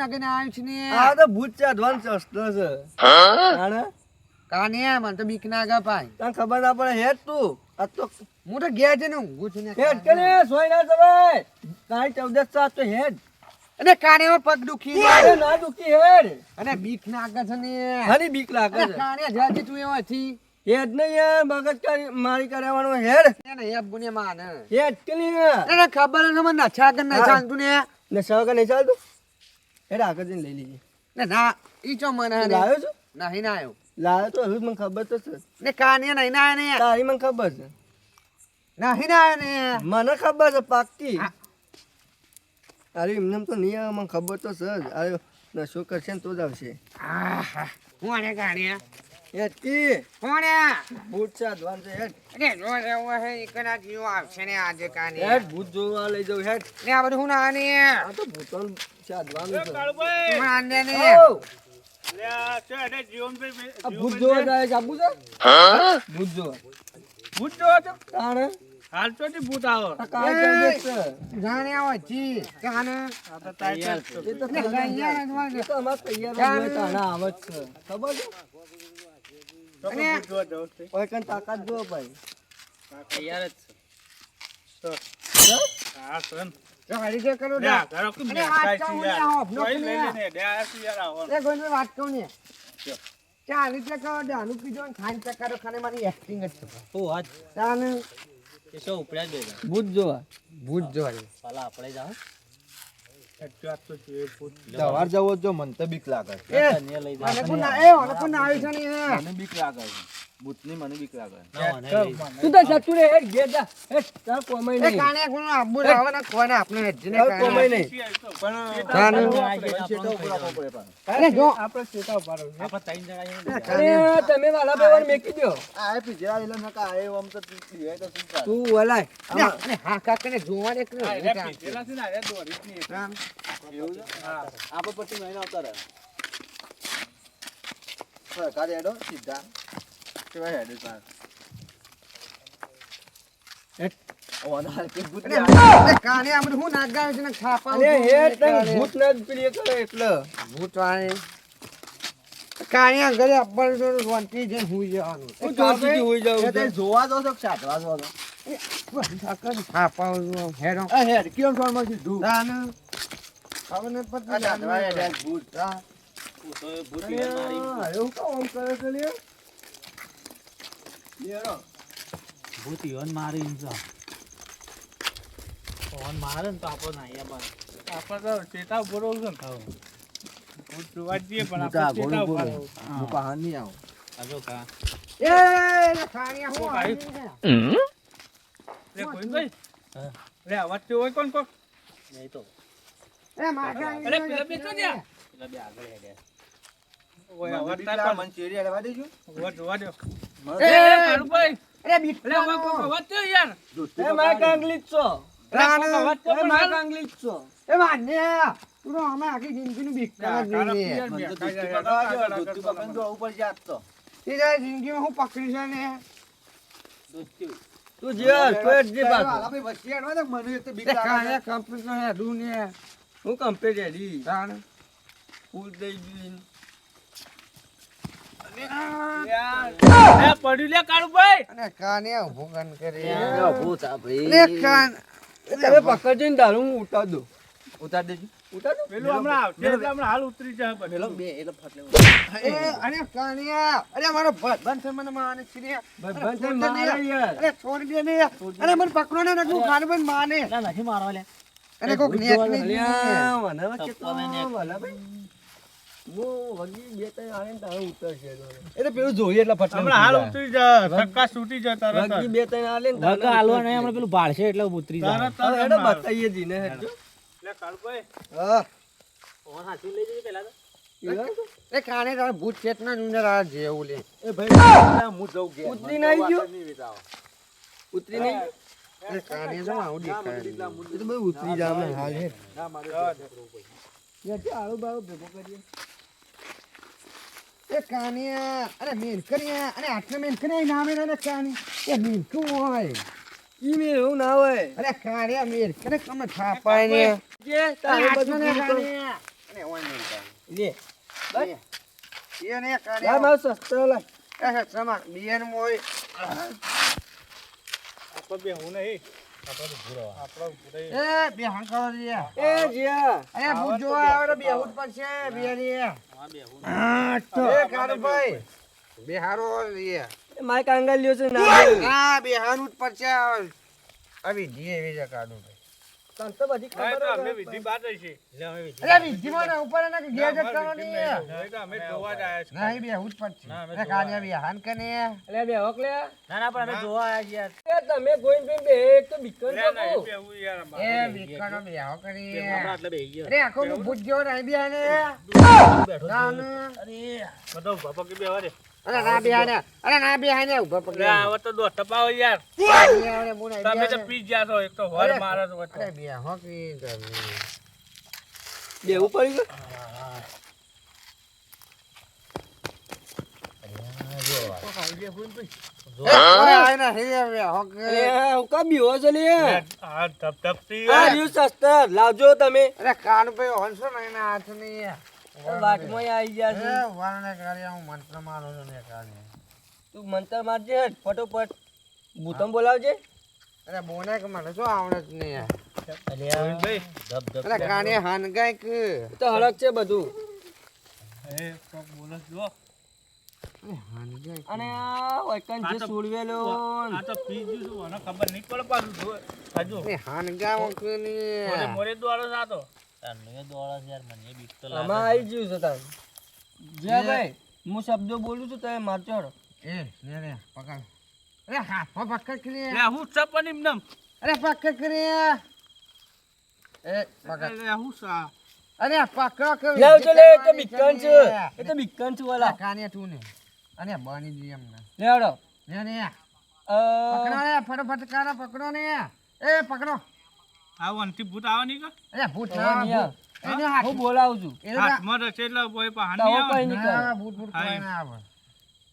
લાગે ને આવ્યું છે ને આ તો ભૂત છે અધવાન શસ્ત્ર છે તાણે કાને મને તો બીક ના ગા પાય તને ખબર ના પડે હેડ તું આ તો હું તો ગયા છે ને ઊંઘું છું ને હેડ કે ને સોય ના જવાય તારી 14 સાત તો હેડ અને કાને પગ દુખી અરે ના દુખી હેડ અને બીક નાગે છે ને હની બીક લાગે છે કાને જાતી તું એવો હતી હેડ નહીં યાર મગજ કરી મારી કરાવવાનું હેડ ને એ બુને માને હેડ કે ને એને ખબર છે મને નછા કે ના ચાલતું ને નશા વગર નહીં ચાલતું હેડ આગળ જઈને લઈ લઈએ ને ના ઈ ચો મને લાવ્યો છું નહીં ના આવ્યો લાવ્યો તો હવે મને ખબર તો છે ને કાને નહીં ના આવ્યો ને તારી મને ખબર છે નહીં ના આવ્યો ને મને ખબર છે પાક્કી અરે એમને તો નહીં આવે મને ખબર તો છે જ અરે નશો કરશે ને તો જ આવશે આહા કોણે કાને હેડકી કોણે ભૂત છે અધવાન છે હેડ ને જો રેવો હે એકના જીવ આવશે ને આજે કાને હેડ ભૂત જોવા લઈ જાઉં હેડ ને આ બધું ના ને આ તો ભૂતોન છે અધવાન છે માને ને ઓ લે આ છે એટલે જીવનભાઈ આ ભૂત જોવા જાય છે આબુ છે ભૂત જોવા ભૂત જોવો છો તાણે હાલ તો થી ભૂત આવો આ કાય ચાલે છે જાણે આવો જી કાને આ તો તાઈ એ તો ને ગૈયા રજવા એ તો અમાર તૈયાર જ તાણા આવે જ છે ખબર છે તો ભૂત જોવા જાવ છે ઓય કન તાકાત જો ભાઈ તૈયાર જ છે હા સન તો હરી જે કરો લે ઘરો કે અરે વાત કહું ને આવો, નો કોઈ કે લઈ લે. લેને દે આ શું યાર આવો એ ગોઈને વાત કહું ને ચાલ એટલે કહો દાનું પીજો ને ખાઈને ચકારો ખાને મારી એક્ટિંગ જ છે ઓ આજ ચાલ એ શું ઉપડ્યા જ બેગા ભૂત જોવા ભૂત જોડે પાલા આપણે જાવ સચ્ચાત તો છે ભૂત સવાર જવો જો મને તો બીક લાગે છે. એ ને લઈ મને જા કોણ ના એ મને કોણ ના આવી છે ને મને બીક લાગે છે ભૂતની મને બીક લાગે છે. તું તો જતું રે હેડ ઘેર જા હેડ તાર કોમાઈ એ નહીં કાને કોણ આબુ લાવે ને કોઈને આપણે હેજીને તાર કોમાઈ કાને નહીં પણ શેઠો ઉભો રાખવો પડે પાછો. અરે જો આપણે સેટા ઉભા રહો આપણે ત્રણ જણા અરે તમે વાલા બેવાને મેકી દો આ એ પીજરા એટલે નકા આ એ આમ તો પીવાય તો શું ચાલે. તું વલાય અને હા કાકને જોવા દે કે આ રે પીધેલા છે ને આ રે દોરી જ નહીં કામ એવું છે? હા આપણે પછી મહિના આવતા રહે સરકાર હેડો સીધા કેવાય હેડે સાહેબ ઓના હાલ કે ભૂત અને આવે. કાને આ બધું હું નાગાવ છે ને ખાપા અરે હેડ તને ભૂત ના જ પીડી કરે એટલે ભૂત વાળે કાણિયા ઘરે અબ્બર જો વંટી જે હુઈ જવાનું હું જોરથી હોઈ જાઉં એ તે જોવા દો છો કે સાટવા દો છો? ખાપા હેડો આ હેડ કેમ ફોનમાં સીધું દાન હવે ને આ પછી સાટવા હેડ ભૂત હા તો ભૂત મારી એવું કામ કરે છે લે લેરો ભૂત ઈવન મારી જા ફોન મારે ને તો આપણો નાયા બા આપણે તો સેટા ઉભો રહું છું ને ભૂત જોવા જઈએ પણ ભૂત આ આપણે સેટા ઘોડું ઉભા બોલો. રહું હું બહાર નહીં આવું આજો કા એ કાણિયા હું ભાઈ. આવી લે ગોવિંદભાઈ હા. લે અવાજ તો હોય કોણ કોક નહીં તો એ માગા અરે પેલા બેસો જ્યાં પેલા બે આગળ હેડ્યા ઓય અવાજ મને તાર બીક લાગે, પણ મને ચેરી હેડવા દેજો. અવાજ જોવા દો મને એ કાળુભાઈ અરે બીટ લે અવાજ કોક અવાજ તો યાર દોસ્તી એ તો માર કાંઈ કાંગલી જ છો લે કોક અવાજ તો એ પણ માર હાલ. કાંગલી જ છો એ માને તું તો અમે આખી જિંદગીનું બીક કરવા જોઈએ યાર, મને તો બે દોસ્તી કાંઈ પકડવા જો, આગળ દોસ્તી આગળ પકડીને જો આવું પડશે આજ તો. એ તારી જિંદગીમાં હું પકડી છે ને તું જે કોઈ જ હાલા પાછો ભાઈ વચ્ચે હેડવા દે, મને એક તો બીક એ લાગે કાણિયા છે. કમ્પ્લીટ નો હેડું ને હું કમ્પ્લીટ હેડી તાણ ફૂલ દઈ દીન યાર લે પડ્યું લે કાળુભાઈ અને કાણિયા ઉભો કન કરે ભૂત લે કાન તમે પકડજો ને દારૂ હું ઉતાર દઉં ઉતાર દેજો. ઉતાર દઉં પેલું હમણાં આવશે એટલે હમણાં હાલ ઉતરી જાય બધું. પેલો બે એટલે ફટ લેવું. એ અરે કાણિયા અરે મારો બંધ છે મને માને છે ને બંધ થઈ મારે યાર અરે છોડી દે ને અરે મને પકડો ને નકરું ખાને પણ માને ના નથી મારવા લે અને કોક નેક ને અલ્યા, મને હવે કેટલો તપવાને ને. વાલા ભાઈ. હું વગી બે ત્રણ આલે ને તારે ઉતરશે તો. એટલે પેલું જોઈએ એટલે ફટ હમણાં હાલ ઉતરી જાય ધક્કા છૂટી જાય તરત વગી જ. બે ત્રણ આલે ને તારે વગર હાલવા નહીં ઉતરશે. આપણે પેલું ભાળશે એટલે ઉતરી જાય તરત હવે જ હેડો હમણાં. બતાઈએ જીને હેડજો. લે કાળુભાઈ હા ફોન હાથી લઈ જજો પેલા તો એ કાણે તારે ભૂત ચેતના અંદર આ જેવું લે એ ભાઈ હું જઉં ઘેર. ઉતરી મને નહીં તો ગયો? વાતો નહીં વિચારો. ઉતરી નહીં એ કાણે તો આવું દેખાય એ તો ભાઈ ઉતરી જા હમણાં હાલ હેડ ના, મારે યાર આળુ બાળુ ભેગો કરીએ એ કાનિયા અરે મેન કર્યા અને આટલે મેન કર્યા નામે ને કાની એ મીઠું હોય ઈ મે એવું ના હોય અરે કાણિયા મેન કરે તમે થાપાય ને જે અરે તારે આટલે બધું ને પૂરું કરું. કાનિયા ને ઓય નહીં લે બસ એ ને કાને લા મારો શસ્ત્ર લા એ સમા બિયન મોય આપણે બે હું નહીં આપણો ભૂરો એ બે હંકાવ રે એ જીયા અરે ભૂત જો આવે બે હુત પર છે બિયની હા તો એ કાનુભાઈ બે હારો રે એ માય કાંગા લ્યો છે ના હા બે હારું પર છે આવી દીએ વેજે કાનુભાઈ તન તો બધી ના ખબર તો અમે હોય. વિધિ બાદ છે લે અમે વિધિ અરે વિધિમાં ના ઉપર ના ગેજેટ કરવાની નહીં તો અમે જોવા જ આયા છે નહીં બે હુત પર છે અરે કાનિયા બે હાન કને અલે બે હોકલે ના ના પણ અમે જોવા આવ્યા છીએ એ તમે ગોઈન બે બે એક તો બીકન લે ના છો એ હું યાર એ વિકણો બે હાવ કરી હમણાં એટલે બેહી ગયો અરે આખો હું ભૂત જેવો નહીં બેહાને બેઠો ના છું. ના બધો બાપા કે બેવા દે અરે ના બેહાને અરે ના બેહાને ઉભા લે પકડી આવો તો દો ટપાવો યાર અરે મુના તમે તો પી ગયા છો એક તો હોર મારો છો વચ્ચે અરે બે હોકી તમે બેવું પડી ગયું અરે આયના હે બે હોકી અરે હું કા બીવો છો લે આ ધપ ધપ થી આ રહ્યું શસ્ત્ર લાવજો તમે અરે કાન ભાઈ હોંસો નહીં ના હાથ ની વાટમાં આવી ગયા છે એ વારને કાર્ય હું મંત્ર મારું છું ને કાર્ય તું મંતર મારજે હેડ ફટોફટ ભૂતમ બોલાવજે અરે બોને કે મને શું આવડે જ નહીં ભાઈ ધબ ધબ અરે કાને હાન ગાય કે તો હળક છે બધું એ તો બોલસ જો હાન ગાય અને આ વૈકન જે સુડવેલો આ તો પી ગયું છું મને ખબર નહીં પડે પાછું જો હજુ એ હાન ગાય કે મોરે ની મોરે દ્વારો જાતો તને દોડા છે યાર મને બીક તો લાગે આમાં આવી ગયું છે તાર જે ભાઈ હું શબ્દો બોલું છું તમે મારજો હળો એ ને પકડ અરે હાથ પકડ કે લે હું સપન એમનમ અરે પકડ કે એ પકડ લે હું સા અરે પકડ કે લાવજો લે એ તો બીકન છે એ તો બીકન છે વાલા કાને તું ને અને બની દી એમ લે હળો ને પકડો ને ફટાફટ કાના પકડો ને એ પકડો આ વનથી ભૂત આવવાની કે અરે ભૂત હવે ના નહીં ભૂત એને આવે. હાથ હું બોલાવું છું હાથમાં રસે એટલે કોઈ પણ તો હાની હવે આવે કઈ નહીં કરે ના ભૂત ભૂત કોઈ ના આવે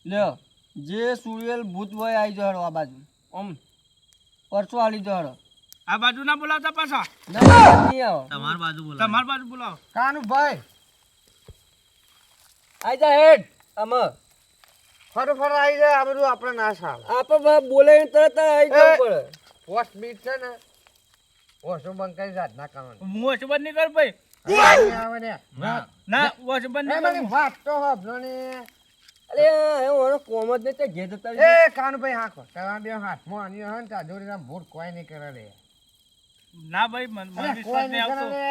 લ્યો જે સુડવેલ ભૂત હોય આવી જો હળો આ બાજુ ઓમ પરસો આલી જો હળો આ બાજુ ના બોલાવતા પાછા ના નહીં આવો તમાર બાજુ બોલા તમાર બાજુ બોલાવો કાનુ ભાઈ આઈ જા હેડ આમાં ફટાફટ આવી જાય આ બધું આપણે ના સાલ આપણે બોલે તરત આવી જવું પડે પોસ્ટ બીટ છે ને ઓછો બંધ કરી જાત ના કરવાનું હું વોશ બંધ નહીં કર ભાઈ અહીં આવે ને ના વોશ બંધ એ નહીં મને વાત તો હબલો ને અરે હું ઓનો કોમ જ નહીં તે ઘેર જતા એ કાનુ ભાઈ હાખો તમારા બે હાથમાં આની હન તા જોડી ભૂત કોઈ નહીં કરે રે ના ભાઈ મને અરે વિશ્વાસ કોઈ નહીં નહીં કરે આવતો રે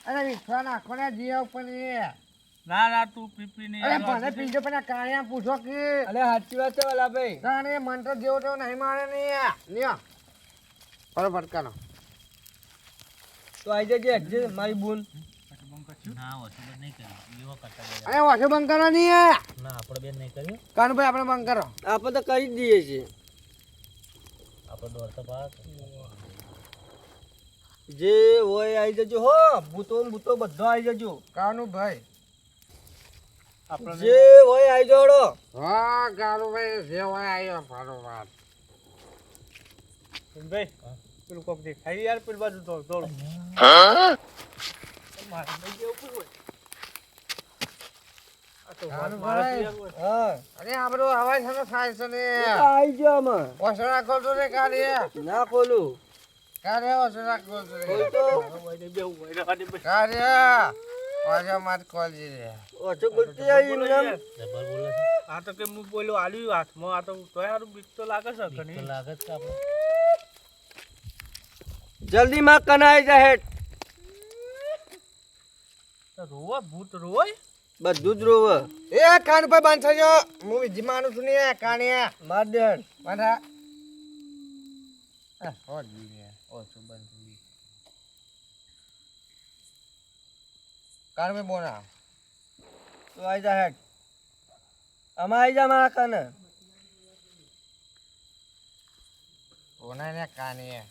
અરે વિશ્વાસ નાખો ને જીવ પણ એ ના ના તું પીપી નહીં અરે આવતો. ભલે પીજો પણ આ કાણિયા પૂછો કે અરે સાચી વાત છે વાલા ભાઈ કાણે મંત્ર જેવો તો નહીં મારે ને લ્યો ફટાફટ કાનો તો આઈ જજે હટજે મારી બૂન ના વસુ બંધ નહીં કર્યું એવો કરતા ગયા. અરે ઓછો બંધ કરો ને ના આપણે બેન નહીં કર્યું કાનુભાઈ આપણે બંધ કરો આપણે તો કરી જ દઈએ છીએ આપણે દોડતા પાક જે હોય આવી જજો હો ભૂતો ને ભૂતો બધો આવી જજો કાનુભાઈ આપણે જે હોય આવી જોડો હા કાનુભાઈ જે હોય આવ્યો ફટાફટ ભાઈ પેલું કોક દેખાય યાર પેલી બાજુ દોડ દોડ મારે નહીં જવું પડે. આ તો કાનુભાઈ. હા અરે આ બધું અવાજ શેનો થાય છે ને આવી ગયો આમાં ઓછો રાખો તો ને કાલે ના ખોલું કાલે ઓછો રાખો તો રે ખોલ તો વઈને બેહું, વઈને ખાલી બેહું. કાલે ઓછો મત કોલજી રે ઓછો બોલતી આવી એમ નામ. જબર બોલે છે આ તો કે હું બોલ્યો આલ્યું હાથમાં આ તો તોય હારું બીક તો લાગે છે તો ઘણી. લાગે જ કે આપણે જલ્દી માં કનાઈ જા હેડ તો રોવા ભૂત રોય બધું જ રોવે એ કાનુભાઈ બંધ થજો હું વિધિ માનું છું ને કાણિયા માર દે હેડ બધા ઓછું બંધ થઈ કાનુભાઈ બોના તો આવી જા હેડ આમાં આવી જા મારા કને બોના ને કાણિયા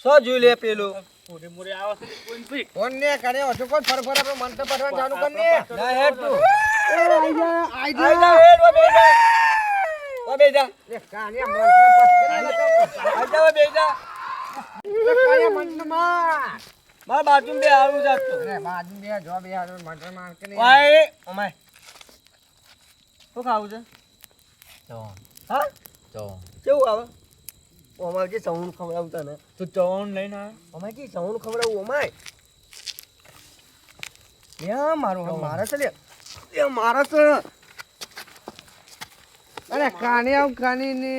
સો જોઈ લે પેલું મોરે મોરે આવે છે કોઈ ભાઈ કોણ ને કાણે ઓછો કોણ ફર ફર આપણે મંત્ર પઢવાનું ચાલુ કર ને ના હેડ તું એ આઈ જા આવી જા હેડ ઓ બેજા ઓ બેજા એ કાણિયા મંત્ર પઢ કરી આવી જા ઓ બેજા કાણિયા મંત્ર માં મારા બાજુ બે આવું જાતો અરે બાજુ બે જો બે હારો મટર માર કે નહીં વાય ઓમાય શું ખાવું છે ચવણ હા ચવણ કેવું આવે ઓમાય કે સૌનું ખવડાવતા ને તું ચવણ લઈને આવ્યો ઓમાય કે સૌનું ખવડાવું ઓમાય યા મારું મારા છે લે એ મારા છે અરે કાને આવ કાની ને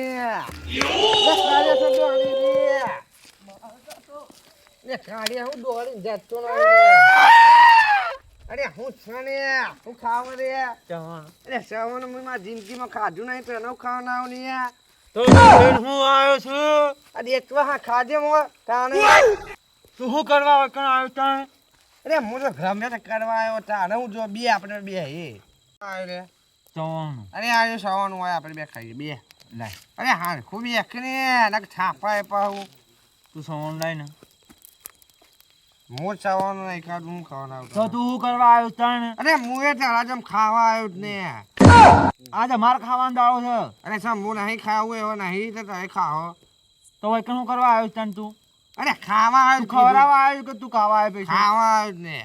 કાને તો દોડી ને કાને આવ દોડી જતો ના અરે હું છને હું ખાવ રે ચવણ અરે સવન મે માં જિંદગીમાં ખાધું નહીં તો એનો ખાવનાવ નહીં તો હું આવ્યો છું અરે એક વા ખાજે મો તાને તું શું કરવા આવ્યો તાણે અરે હું તો ગમે તે કરવા આવ્યો તાને હું જો બે આપણે બે હે આય રે ચવણ અરે આયો સવાનું હોય આપણે બે ખાઈએ બે લાય અરે હા ખૂબ એકને નક છાપાય પાહું તું ચવણ લઈને હું સવાનું નહીં ખાધું હું ખાવાના તો તું શું કરવા આવ્યો તાણે અરે હું એ તારા જેમ ખાવા આવ્યો જ ને આજે માર ખાવાનો દાડો છે અરે સમ હું નહીં ખાવું એવો નહીં તો તમે ખાઓ તો હવે શું કરવા આવ્યો તાણ તું અરે ખાવા આવ્યો તું ખવડાવવા આવ્યો કે તું ખાવા આવ્યો પૈસા ખાવા આવ્યો જ ને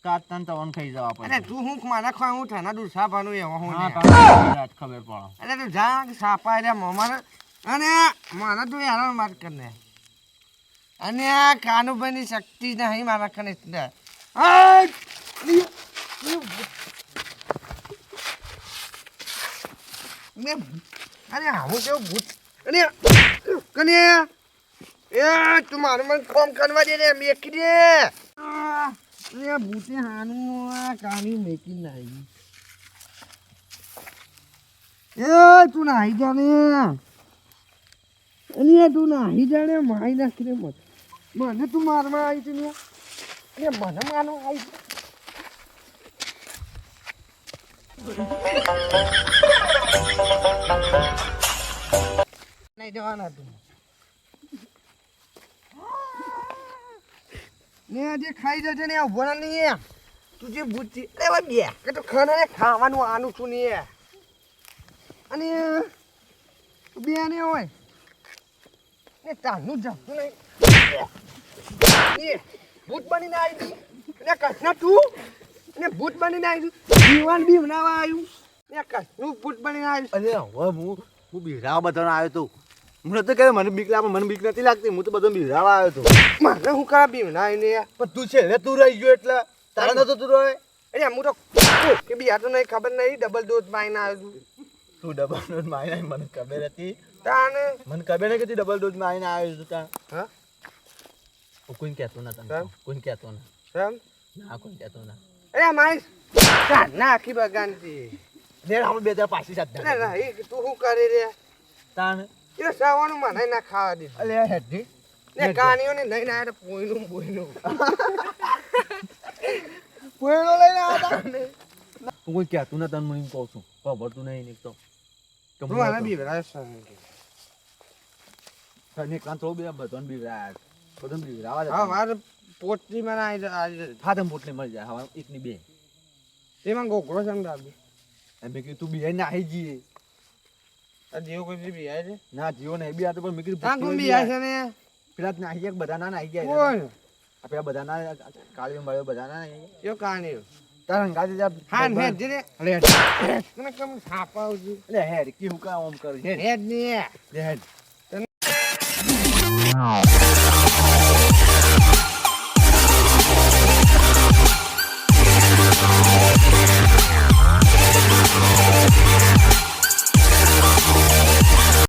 તાત તને ચવણ ખાઈ જવા પડે અરે તું હું મને ખાય હું થાના દૂધ સાપાનું એવો હું હા ને તારે ખબર પડે અરે તું જા સાપા રે મને અને મને તું યાર માર કરને અને આ કાનુભાઈની શક્તિ નહીં મારા કને અરે હું કેવું ભૂત અને કને એ તું મારું મને કોમ કરવા દે ને મેકી દે અરે ભૂતે હાનું આ કાની મેકી નાઈ એ તું નાહી જા ને અરે તું નાહી જા ને મારી નાખી રે મને તું મારવા આવી છે ને મને મારવા આવી છે નહીં જવાના તું ને આજે ખાઈ જશે ને ઉભો ના નહીં તું જે બુદ્ધિ અરે બે કે તો ખાને ખાવાનું આનું છું ને અને બે ને હોય ને તાનું જતું નહીં ભૂત બનીને આવી ને કૃષ્ણ તું ને ભૂત બનીને આવી દીવાન બી બનાવવા આવ્યું ને કૃષ્ણ ભૂત બનીને આવ્યું અરે હવે હું બિરાવા બધાનો આવ્યો તો મને તો કહે મને બીક લાગે મને બીક નથી લાગતી હું તો બધો બિરાવા આવ્યો તો મને હું કરા બી બનાવીને પણ તું છે તું રહી ગયો એટલે તારે નતો તું રહે અરે હું તો કે બી આ તો નહીં ખબર નહીં ડબલ ડોઝ માઈને આવ્યો તું ડબલ ડોઝ માં આવીને મને ખબર હતી તાને મને ખબર નહીં કે તું ડબલ ડોઝ માં આવીને આવ્યો છું ત્યાં હા કોઈ કહેતો ના તને કેમ? કોઈ કહેતો ના સમ ના કોઈ કહેતો ના અરે મારી ના આખી બગાનથી દેર આપણે બે હજાર પાછી અરે સાથે નહીં તું શું કરી રે તાણ એ સાવાનું મને ના ખાવા દીધું અલે હેડી ને કાનીઓ ને નહીં ના પોઈનું બોઈનું કોઈનો લઈને આવ્યા તું કોઈ કહેતું ના તને મને કહું છું ખબરતું નહીં નીકળતો તું મને બી બરાબર તને કાં થોડું બધા બધાને બિરાયા બધાને બિરાવા હા મારે પોટલી મને આજે હા તમે પોટલી મળી જાય હવે એકની બે એમાં ગોકળો સમજાવી એમ મેં કીધું તું બી ના આવી જઈએ આ જીવો કોઈ બી આવે છે ના જીવો ને બી આ તો પણ મેં કીધું તાન કોણ બી આવે છે ને પેલા ના આવી ગયા બધા ના આવી ગયા કોણ પેલા બધા ના કાળી મળ્યો બધા ના આવી ગયા યો કાનીઓ તારા ગાડી જા હા ને જે ને મને કમ છાપાવ છું એટલે હેડ કે હું કામ આમ કરી હેડ હેડ ને હેડ